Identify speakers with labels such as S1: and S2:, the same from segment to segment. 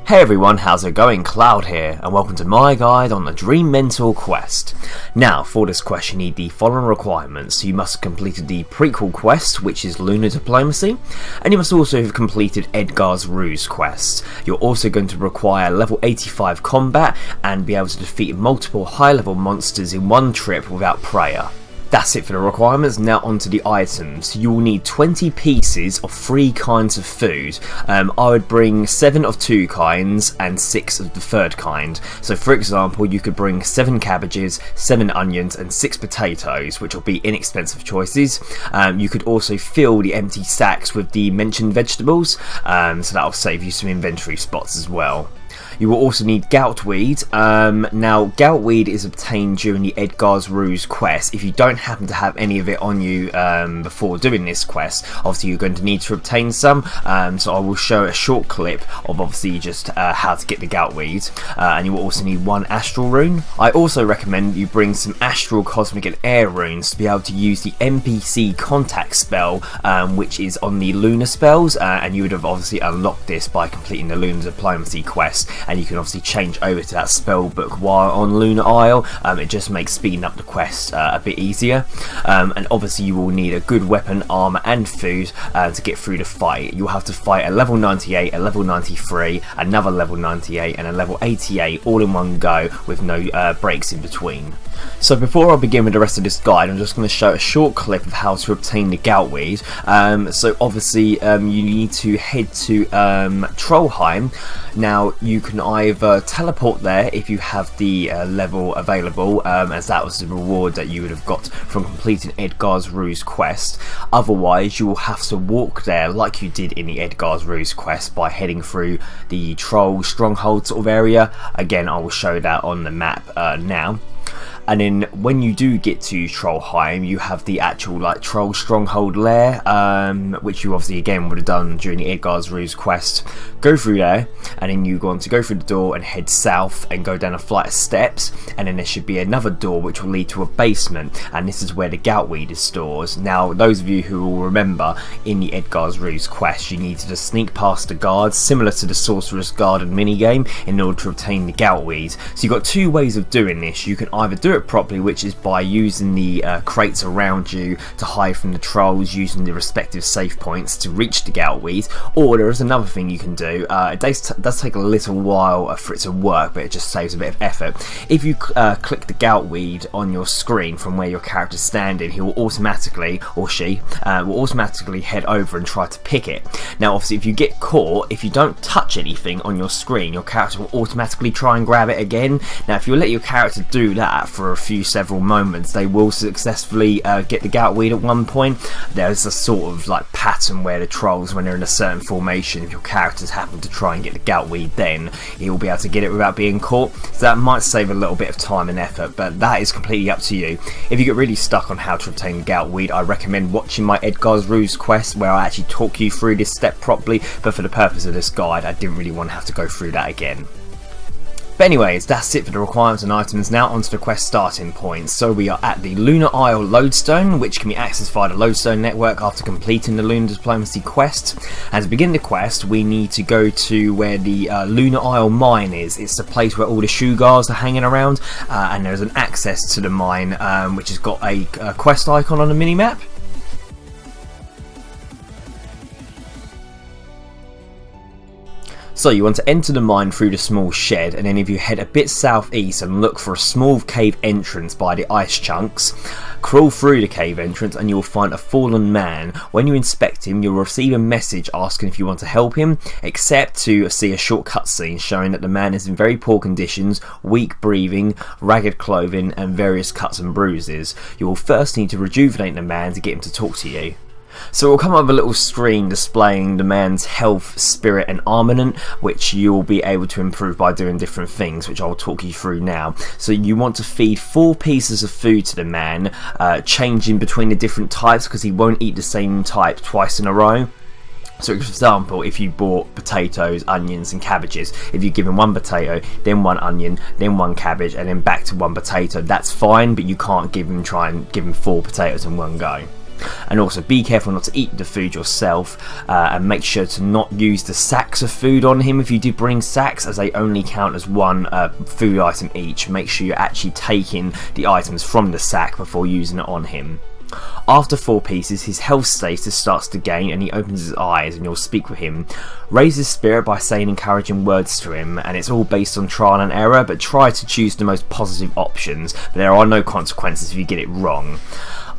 S1: Hey everyone, how's it going? Cloud here, and welcome to my guide on the Dream Mentor quest. Now, for this quest you need the following requirements. You must have completed the prequel quest, which is Lunar Diplomacy, and you must also have completed Eadgar's Ruse quest. You're also going to require level 85 combat, and be able to defeat multiple high-level monsters in one trip without prayer. That's it for the requirements. Now onto the items. You will need 20 pieces of 3 kinds of food. I would bring 7 of 2 kinds and 6 of the 3rd kind. So for example, you could bring 7 cabbages, 7 onions and 6 potatoes, which will be inexpensive choices. You could also fill the empty sacks with the mentioned vegetables, so that will save you some inventory spots as well. You will also need Goutweed. Now, Goutweed is obtained during the Eadgar's Ruse quest. If you don't happen to have any of it on you before doing this quest, obviously you're going to need to obtain some. So I will show a short clip of obviously just how to get the Goutweed. And you will also need 1 Astral Rune. I also recommend you bring some Astral, Cosmic and Air Runes to be able to use the NPC Contact spell, which is on the Lunar spells. And you would have obviously unlocked this by completing the Lunar Diplomacy quest. And you can obviously change over to that spell book while on Lunar Isle. It just makes speeding up the quest a bit easier. And obviously you will need a good weapon, armour and food to get through the fight. You'll have to fight a level 98, a level 93, another level 98 and a level 88 all in one go with no breaks in between. So before I begin with the rest of this guide, I'm just going to show a short clip of how to obtain the Goutweed. So obviously you need to head to Trollheim. Now you can either teleport there if you have the level available, as that was the reward that you would have got from completing Eadgar's Ruse quest. Otherwise you will have to walk there like you did in the Eadgar's Ruse quest by heading through the Troll Stronghold sort of area. Again, I will show that on the map now. And then when you do get to Trollheim, you have the actual Troll Stronghold lair, which you obviously again would have done during the Eadgar's Ruse quest. Go through there, and then you want to go through the door and head south and go down a flight of steps, and then there should be another door which will lead to a basement, and this is where the Goutweed is stored. Now, those of you who will remember, in the Eadgar's Ruse quest, you needed to sneak past the guards, similar to the Sorcerer's Garden minigame, in order to obtain the Goutweed. So you've got 2 ways of doing this. You can either do it properly, which is by using the crates around you to hide from the trolls, using the respective safe points to reach the Goutweed, or there is another thing you can do. It does take a little while for it to work, but it just saves a bit of effort. If you click the Goutweed on your screen from where your character's standing, he will automatically, or she, will automatically head over and try to pick it. Now obviously if you get caught, if you don't touch anything on your screen, your character will automatically try and grab it again. Now if you let your character do that for several moments, they will successfully get the Goutweed at one point. There's a sort of pattern where the trolls, when they're in a certain formation, if your characters happen to try and get the Goutweed, then he will be able to get it without being caught. So that might save a little bit of time and effort, but that is completely up to you. If you get really stuck on how to obtain the Goutweed, I recommend watching my Eadgar's Ruse quest where I actually talk you through this step properly, but for the purpose of this guide I didn't really want to have to go through that again. But anyways, that's it for the requirements and items. Now onto the quest starting point. So we are at the Lunar Isle Lodestone, which can be accessed via the Lodestone network after completing the Lunar Diplomacy quest. And to begin the quest, we need to go to where the Lunar Isle mine is. It's the place where all the Shugars are hanging around, and there's an access to the mine, which has got a quest icon on the minimap. So you want to enter the mine through the small shed, and then if you head a bit southeast and look for a small cave entrance by the ice chunks, crawl through the cave entrance and you'll find a fallen man. When you inspect him, you'll receive a message asking if you want to help him, except to see a short cutscene showing that the man is in very poor conditions, weak breathing, ragged clothing and various cuts and bruises. You will first need to rejuvenate the man to get him to talk to you. So it will come up with a little screen displaying the man's health, spirit and armament, which you will be able to improve by doing different things, which I'll talk you through now. So you want to feed 4 pieces of food to the man, changing between the different types because he won't eat the same type twice in a row. So for example, if you bought potatoes, onions and cabbages, if you give him one potato, then one onion, then one cabbage, and then back to one potato, that's fine, but you can't try and give him 4 potatoes in one go. And also be careful not to eat the food yourself, and make sure to not use the sacks of food on him if you do bring sacks, as they only count as one food item each. Make sure you're actually taking the items from the sack before using it on him. After 4 pieces, his health status starts to gain and he opens his eyes, and you'll speak with him. Raise his spirit by saying encouraging words to him, and it's all based on trial and error, but try to choose the most positive options. But there are no consequences if you get it wrong.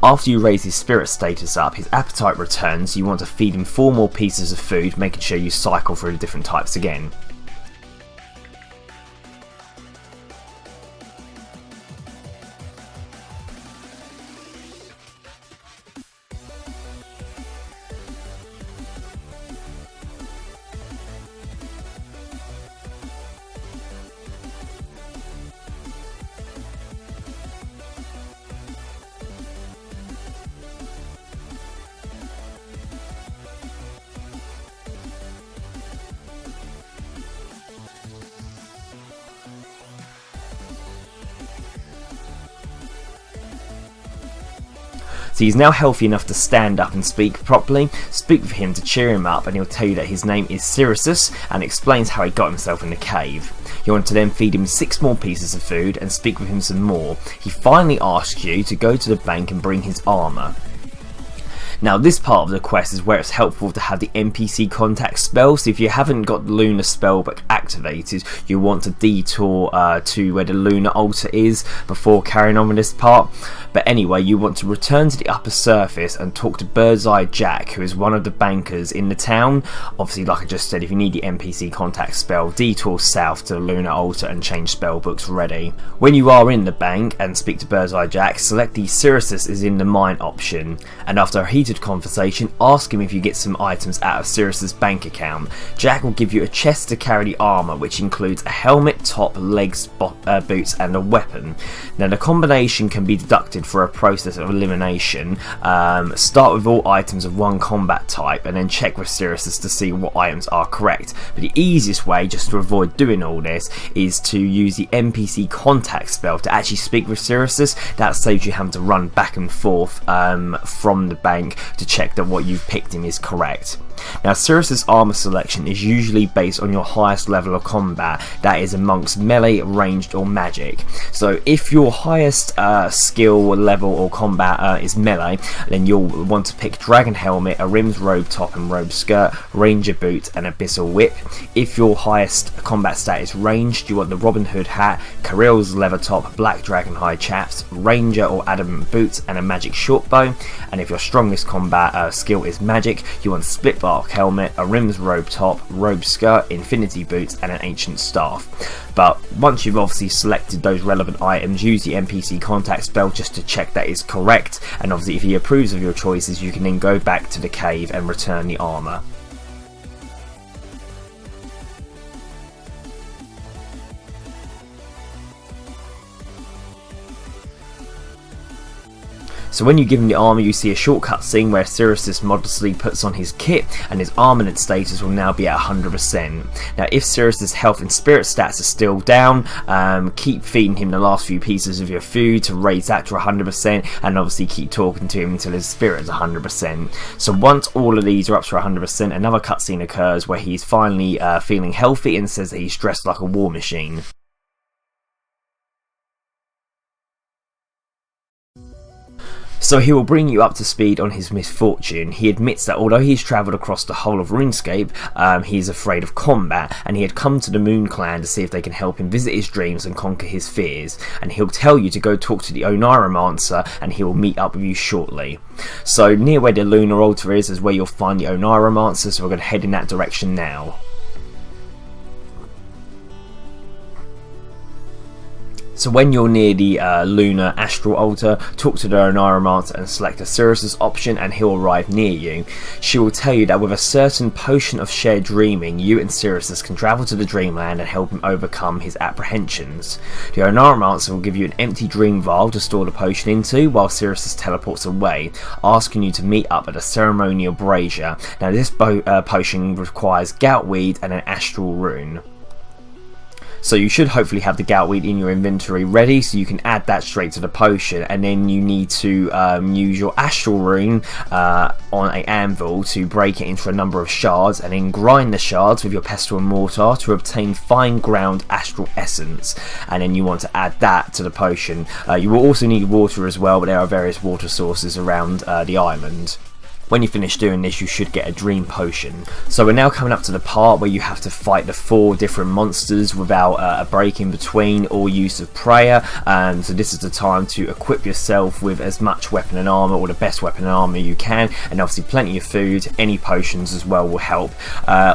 S1: After you raise his spirit status up, his appetite returns. You want to feed him 4 more pieces of food, making sure you cycle through the different types again. So he's now healthy enough to stand up and speak properly. Speak with him to cheer him up, and he'll tell you that his name is Cyrus and explains how he got himself in the cave. You want to then feed him 6 more pieces of food and speak with him some more. He finally asks you to go to the bank and bring his armour. Now this part of the quest is where it's helpful to have the NPC Contact spell, so if you haven't got the Lunar spellbook activated, you want to detour to where the Lunar altar is before carrying on with this part. But anyway, you want to return to the upper surface and talk to Birdseye Jack, who is one of the bankers in the town. Obviously, like I just said, if you need the NPC Contact spell, detour south to the Lunar altar and change spellbooks ready. When you are in the bank and speak to Birdseye Jack, select the Cyrus is in the mine option, and after a heated conversation, ask him if you get some items out of Cyrus's bank account. Jack will give you a chest to carry the armour, which includes a helmet, top, legs, boots and a weapon. Now the combination can be deducted for a process of elimination. Start with all items of one combat type and then check with Cyrus to see what items are correct. But the easiest way, just to avoid doing all this, is to use the NPC Contact spell to actually speak with Cyrus. That saves you having to run back and forth from the bank to check that what you've picked him is correct. Now Cyrus's armour selection is usually based on your highest level of combat, that is amongst melee, ranged or magic. So if your highest skill level or combat is melee, then you'll want to pick Dragon Helmet, a Rim's Robe Top and Robe Skirt, Ranger Boots and Abyssal Whip. If your highest combat stat is ranged, you want the Robin Hood Hat, Karil's Leather Top, Black Dragon Hide Chaps, Ranger or Adamant Boots and a Magic Short Bow. And if your strongest combat skill is magic, you want Split Bark Helmet, a Rim's Robe Top, Robe Skirt, Infinity Boots and an Ancient Staff. But once you've obviously selected those relevant items, use the NPC Contact spell just to check that is correct, and obviously if he approves of your choices, you can then go back to the cave and return the armour. So when you give him the armour, you see a shortcut scene where Cyrus modestly puts on his kit and his armament status will now be at 100%. Now if Cyrus's health and spirit stats are still down, keep feeding him the last few pieces of your food to raise that to 100%, and obviously keep talking to him until his spirit is 100%. So once all of these are up to 100%, another cutscene occurs where he's finally feeling healthy and says that he's dressed like a war machine. So he will bring you up to speed on his misfortune. He admits that although he's travelled across the whole of Runescape, he is afraid of combat, and he had come to the Moon Clan to see if they can help him visit his dreams and conquer his fears. And he'll tell you to go talk to the Oneiromancer, and he will meet up with you shortly. So near where the Lunar Altar is where you'll find the Oneiromancer, so we're going to head in that direction now. So when you're near the lunar astral altar, talk to the Oneiromancer and select the Sirius's option and he'll arrive near you. She will tell you that with a certain potion of shared dreaming, you and Sirius can travel to the dreamland and help him overcome his apprehensions. The Oneiromancer will give you an empty dream vial to store the potion into while Sirius teleports away, asking you to meet up at a ceremonial brazier. Now this potion requires Goutweed and an Astral Rune. So you should hopefully have the Goutweed in your inventory ready, so you can add that straight to the potion, and then you need to use your Astral Rune on an anvil to break it into a number of shards, and then grind the shards with your pestle and mortar to obtain fine ground astral essence, and then you want to add that to the potion. You will also need water as well, but there are various water sources around the island. When you finish doing this, you should get a dream potion. So we're now coming up to the part where you have to fight the 4 different monsters without a break in between or use of prayer. So this is the time to equip yourself with as much weapon and armor, or the best weapon and armor you can, and obviously plenty of food. Any potions as well will help.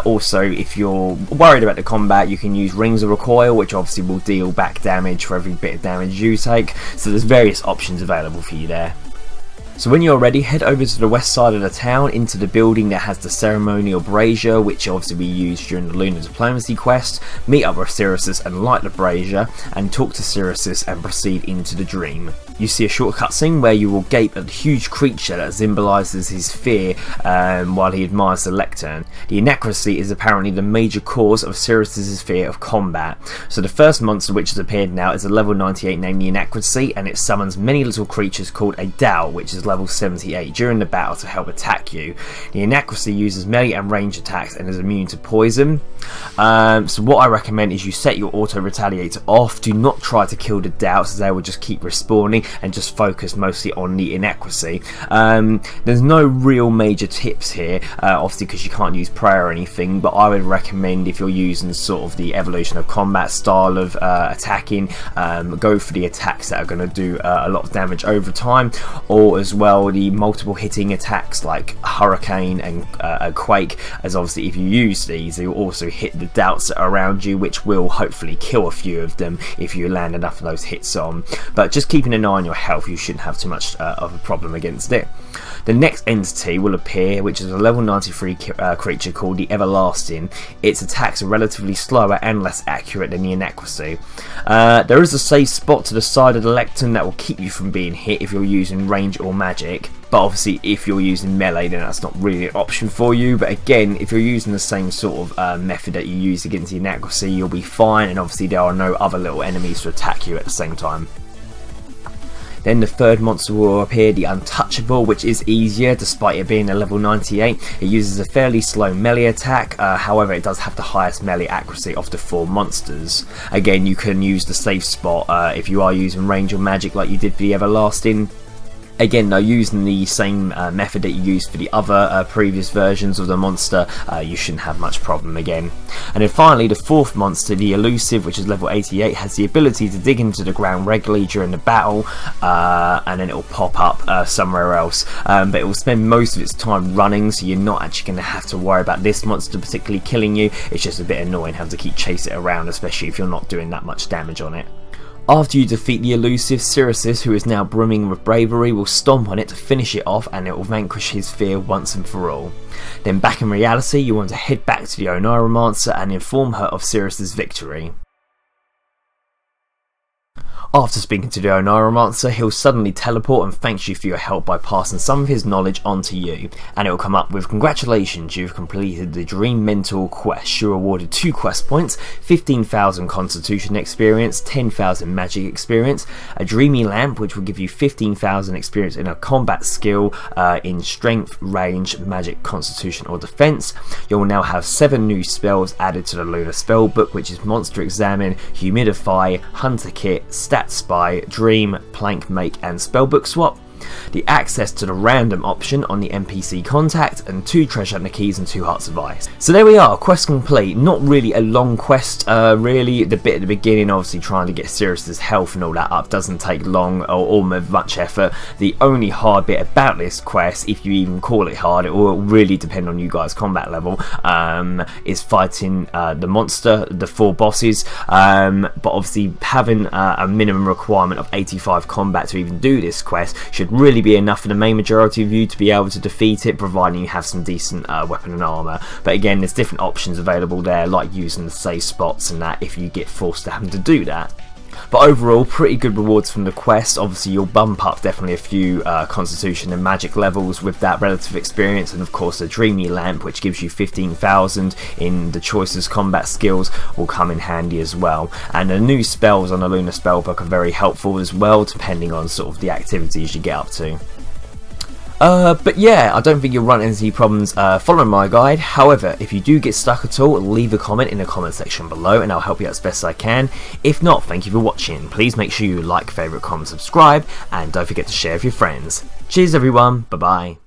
S1: Also, if you're worried about the combat, you can use Rings of Recoil, which obviously will deal back damage for every bit of damage you take. So there's various options available for you there. So when you're ready, head over to the west side of the town into the building that has the ceremonial brazier, which obviously we used during the Lunar Diplomacy quest. Meet up with Sirius and light the brazier, and talk to Sirius and proceed into the dream. You see a short cutscene where you will gape at the huge creature that symbolises his fear while he admires the lectern. The inaccuracy is apparently the major cause of Sirius's fear of combat. So the first monster which has appeared now is a level 98 named the Inaccuracy, and it summons many little creatures called a Dao, which is level 78, during the battle to help attack you. The Inaccuracy uses melee and range attacks and is immune to poison. So what I recommend is you set your auto retaliator off. Do not try to kill the Doubts, as they will just keep respawning, and just focus mostly on the Inaccuracy. There's no real major tips here, obviously because you can't use prayer or anything, but I would recommend, if you're using sort of the evolution of combat style of attacking, go for the attacks that are going to do a lot of damage over time, or as well the multiple hitting attacks like Hurricane and Quake, as obviously if you use these, you'll also hit the Doubts that are around you, which will hopefully kill a few of them if you land enough of those hits on. But just keeping an eye on your health, you shouldn't have too much of a problem against it. The next entity will appear, which is a level 93 creature called the Everlasting. Its attacks are relatively slower and less accurate than the Inaccuracy. There is a safe spot to the side of the lectern that will keep you from being hit if you're using range or magic, but obviously if you're using melee, then that's not really an option for you. But again, if you're using the same sort of method that you use against the Inaccuracy, you'll be fine, and obviously there are no other little enemies to attack you at the same time. Then the third monster will appear, the Untouchable, which is easier despite it being a level 98. It uses a fairly slow melee attack, however it does have the highest melee accuracy of the 4 monsters. Again, you can use the safe spot if you are using range or magic like you did for the Everlasting. Again though, using the same method that you used for the other previous versions of the monster, you shouldn't have much problem again. And then finally, the 4th monster, the Elusive, which is level 88, has the ability to dig into the ground regularly during the battle, and then it will pop up somewhere else. But it will spend most of its time running, so you're not actually going to have to worry about this monster particularly killing you. It's just a bit annoying having to keep chasing it around, especially if you're not doing that much damage on it. After you defeat the Elusive, Sirius, who is now brimming with bravery, will stomp on it to finish it off, and it will vanquish his fear once and for all. Then back in reality, you want to head back to the Oneiromancer and inform her of Sirius's victory. After speaking to the Oneiromancer, he'll suddenly teleport and thanks you for your help by passing some of his knowledge onto you, and it will come up with, "Congratulations, you've completed the Dream Mentor quest. You're awarded 2 quest points, 15,000 Constitution experience, 10,000 Magic experience, a Dreamy Lamp which will give you 15,000 experience in a combat skill in Strength, Range, Magic, Constitution or Defense. You'll now have 7 new spells added to the Lunar Spellbook, which is Monster Examine, Humidify, Hunter Kit, Stat Spy, Dream, Plank Make and Spellbook Swap. the access to the random option on the NPC Contact, and 2 treasure hunter keys and 2 hearts of ice. So there we are, quest complete. Not really a long quest, really. The bit at the beginning, obviously trying to get Sirius's health and all that up, doesn't take long or much effort. The only hard bit about this quest, if you even call it hard, it will really depend on you guys' combat level, is fighting the monster, the 4 bosses, but obviously having a minimum requirement of 85 combat to even do this quest should really be enough for the main majority of you to be able to defeat it, providing you have some decent weapon and armour. But again, there's different options available there, like using the safe spots and that, if you get forced to having to do that. But overall, pretty good rewards from the quest. Obviously, you'll bump up definitely a few constitution and magic levels with that relative experience, and of course the Dreamy Lamp, which gives you 15,000 in the choices combat skills, will come in handy as well. And the new spells on the Lunar Spellbook are very helpful as well, depending on sort of the activities you get up to. But yeah, I don't think you'll run into any problems following my guide. However, if you do get stuck at all, leave a comment in the comment section below and I'll help you out as best I can. If not, thank you for watching. Please make sure you like, favourite, comment, subscribe, and don't forget to share with your friends. Cheers everyone, bye bye.